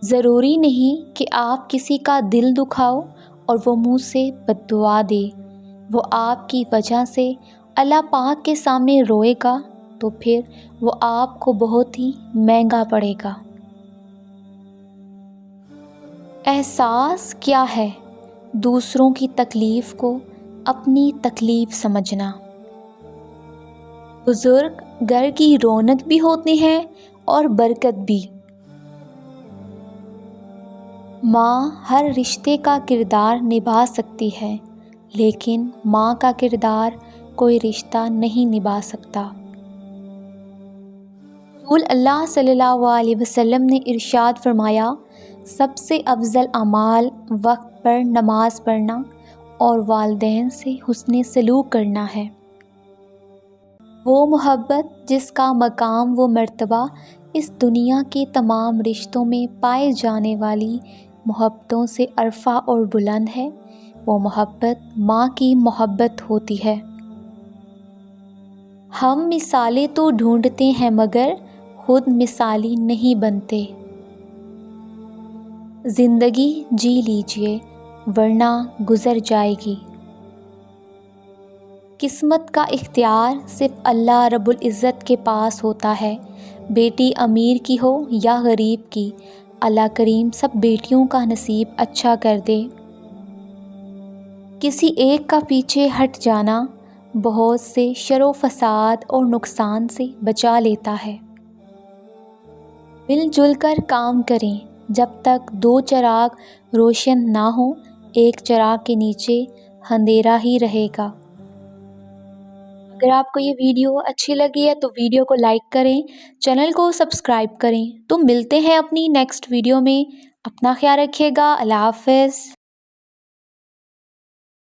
ضروری نہیں کہ آپ کسی کا دل دکھاؤ اور وہ منہ سے بد دعا دے۔ وہ آپ کی وجہ سے اللہ پاک کے سامنے روئے گا تو پھر وہ آپ کو بہت ہی مہنگا پڑے گا۔ احساس کیا ہے؟ دوسروں کی تکلیف کو اپنی تکلیف سمجھنا۔ بزرگ گھر کی رونق بھی ہوتے ہیں اور برکت بھی۔ ماں ہر رشتے کا کردار نبھا سکتی ہے، لیکن ماں کا کردار کوئی رشتہ نہیں نبھا سکتا۔ رسول اللہ صلی اللہ علیہ وسلم نے ارشاد فرمایا، سب سے افضل اعمال وقت پر نماز پڑھنا اور والدین سے حسن سلوک کرنا ہے۔ وہ محبت جس کا مقام و مرتبہ اس دنیا کے تمام رشتوں میں پائے جانے والی محبتوں سے ارفع اور بلند ہے، وہ محبت ماں کی محبت ہوتی ہے۔ ہم مثالیں تو ڈھونڈتے ہیں مگر خود مثالی نہیں بنتے۔ زندگی جی لیجئے ورنہ گزر جائے گی۔ قسمت کا اختیار صرف اللہ رب العزت کے پاس ہوتا ہے۔ بیٹی امیر کی ہو یا غریب کی، اللہ کریم سب بیٹیوں کا نصیب اچھا کر دے۔ کسی ایک کا پیچھے ہٹ جانا بہت سے شر و فساد اور نقصان سے بچا لیتا ہے۔ مل جل کر کام کریں، جب تک دو چراغ روشن نہ ہوں ایک چراغ کے نیچے اندھیرا ہی رہے گا۔ اگر آپ کو یہ ویڈیو اچھی لگی ہے تو ویڈیو کو لائک کریں، چینل کو سبسکرائب کریں۔ تو ملتے ہیں اپنی نیکسٹ ویڈیو میں، اپنا خیال رکھیے گا، اللہ حافظ۔